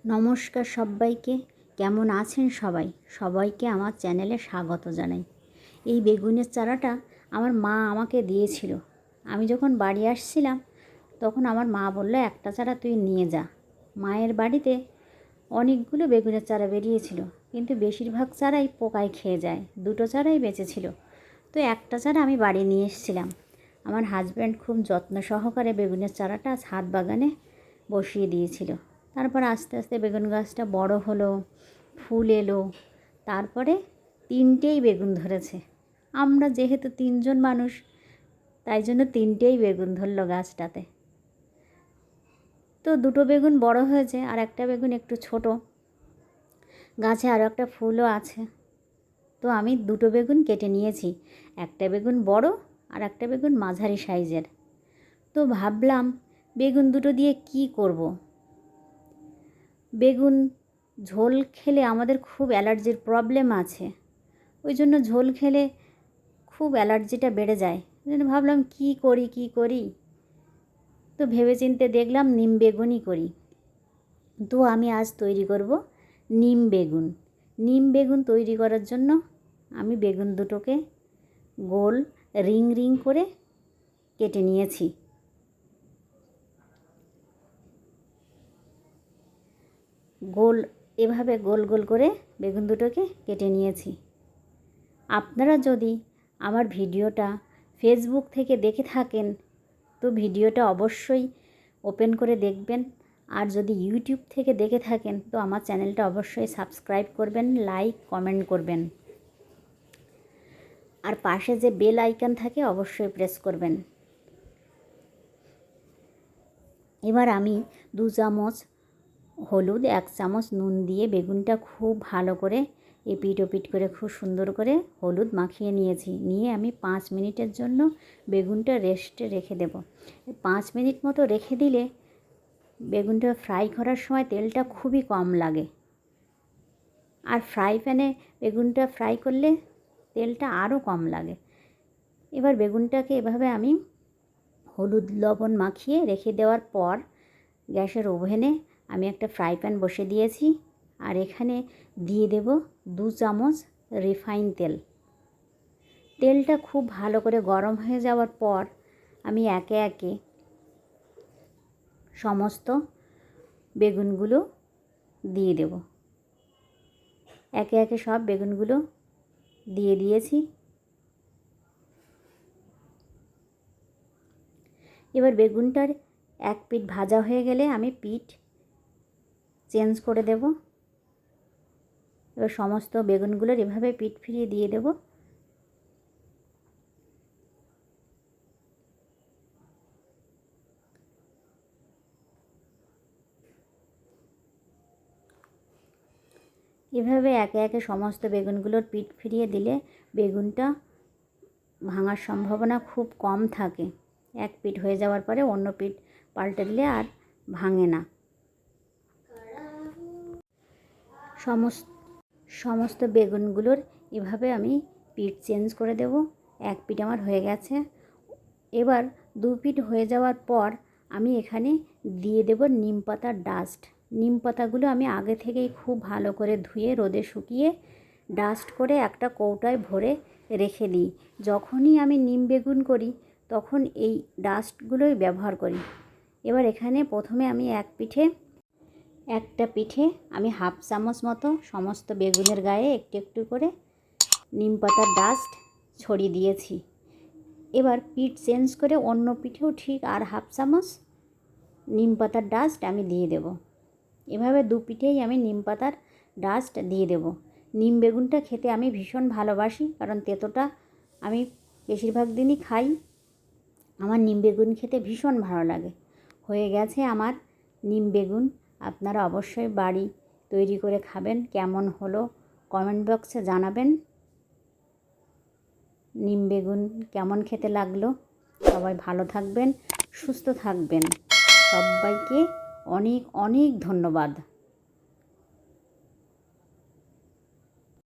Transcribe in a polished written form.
নমস্কার সবাইকে। কেমন আছেন সবাই? সবাইকে আমার চ্যানেলে স্বাগত জানাই। এই বেগুনের চারাটা আমার মা আমাকে দিয়েছিল। আমি যখন বাড়ি আসছিলাম তখন আমার মা বলল, একটা চারা তুই নিয়ে যা। মায়ের বাড়িতে অনেকগুলো বেগুনের চারা বেরিয়েছিল, কিন্তু বেশিরভাগ চারাই পোকায় খেয়ে যায়। দুটো চারাই বেঁচেছিল, তো একটা চারা আমি বাড়ি নিয়ে এসেছিলাম। আমার হাজব্যান্ড খুব যত্ন সহকারে বেগুনের চারাটা ছাদ বাগানে বসিয়ে দিয়েছিল। তারপর আস্তে আস্তে বেগুন গাছটা বড় হলো, ফুল এলো। তারপরে তিনটেই বেগুন ধরেছে। আমরা যেহেতু তিনজন মানুষ, তাই জন্য তিনটেই বেগুন ধরলো গাছটাতে। তো দুটো বেগুন বড় হয়েছে, আর একটা বেগুন একটু ছোট। গাছে আরও একটা ফুলও আছে। তো আমি দুটো বেগুন কেটে নিয়েছি, একটা বেগুন বড় আর একটা বেগুন মাঝারি সাইজের। তো ভাবলাম বেগুন দুটো দিয়ে কি করব। বেগুন ঝোল খেলে আমাদের খুব অ্যালার্জির প্রবলেম আছে, ওই জন্য ঝোল খেলে খুব অ্যালার্জিটা বেড়ে যায়। ওই জন্য ভাবলাম কি করি। তো ভেবেচিন্তে দেখলাম নিম বেগুনই করি। তো আমি আজ তৈরি করব নিম বেগুন। নিম বেগুন তৈরি করার জন্য আমি বেগুন দুটোকে গোল রিং রিং করে কেটে নিয়েছি। এভাবে গোল গোল করে বেগুন দুটোকে কেটে নিয়েছি। আপনারা যদি আমার ভিডিওটা ফেসবুক থেকে দেখে থাকেন তো ভিডিওটা অবশ্যই ওপেন করে দেখবেন, আর যদি ইউটিউব থেকে দেখে থাকেন তো আমার চ্যানেলটা অবশ্যই সাবস্ক্রাইব করবেন, লাইক কমেন্ট করবেন, আর পাশে যে বেল আইকন থাকে অবশ্যই প্রেস করবেন। এবার আমি 2 চামচ হলুদ, 1 চামচ নুন দিয়ে বেগুনটা খুব ভালো করে এপিট ওপিট করে খুব সুন্দর করে হলুদ মাখিয়ে নিয়েছি। নিয়ে আমি 5 মিনিটের জন্য বেগুনটা রেস্টে রেখে দেব। 5 মিনিট মতো রেখে দিলে বেগুনটা ফ্রাই করার সময় তেলটা খুবই কম লাগে, আর ফ্রাই প্যানে বেগুনটা ফ্রাই করলে তেলটা আরও কম লাগে। এবার বেগুনটাকে এভাবে আমি হলুদ লবণ মাখিয়ে রেখে দেওয়ার পর গ্যাসের ওভেনে আমি একটা ফ্রাই প্যান বসে দিয়েছি, আর এখানে দিয়ে দেব 2 চামচ রিফাইন তেল। তেলটা খুব ভালো করে গরম হয়ে যাওয়ার পর আমি একে একে সমস্ত বেগুনগুলো দিয়ে দেব। একে একে সব বেগুনগুলো দিয়ে দিয়েছি। এবার বেগুনটার এক পিঠ ভাজা হয়ে গেলে আমি পিঠ চেঞ্জ করে দেব। এবার সমস্ত বেগুনগুলোর এভাবে পিঠ ফিরিয়ে দিয়ে দেব। এভাবে একে একে সমস্ত বেগুনগুলোর পিঠ ফিরিয়ে দিলে বেগুনটা ভাঙার সম্ভাবনা খুব কম থাকে। এক পিঠ হয়ে যাওয়ার পরে অন্য পিঠ পাল্টে দিলে আর ভাঙে না। সমস্ত বেগুনগুলোর এভাবে আমি পিঠ চেঞ্জ করে দেব। এক পিঠ আমার হয়ে গেছে। এবার 2 পিঠ হয়ে যাওয়ার পর আমি এখানে দিয়ে দেব নিম পাতার ডাস্ট। নিম পাতাগুলো আমি আগে থেকেই খুব ভালো করে ধুয়ে রোদে শুকিয়ে ডাস্ট করে একটা কৌটায় ভরে রেখে দিই। যখনই আমি নিম বেগুন করি তখন এই ডাস্টগুলোই ব্যবহার করি। এবার এখানে প্রথমে আমি একটা পিঠে আমি 1/2 চামচ মতো সমস্ত বেগুনের গায়ে একটু একটু করে নিম পাতার ডাস্ট ছড়িয়ে দিয়েছি। এবার পিঠ চেঞ্জ করে অন্য পিঠেও ঠিক আর 1/2 চামচ নিম পাতার ডাস্ট আমি দিয়ে দেব। এভাবে 2 পিঠেই আমি নিম পাতার ডাস্ট দিয়ে দেব। নিম বেগুনটা খেতে আমি ভীষণ ভালোবাসি, কারণ তেঁতোটা আমি বেশিরভাগ দিনই খাই। আমার নিম বেগুন খেতে ভীষণ ভালো লাগে। হয়ে গেছে আমার নিম বেগুন। আপনারা অবশ্যই বাড়ি তৈরি করে খাবেন। কেমন হলো কমেন্ট বক্সে জানাবেন। নিম বেগুন কেমন খেতে লাগলো। সবাই ভালো থাকবেন, সুস্থ থাকবেন। সবাইকে অনেক অনেক ধন্যবাদ।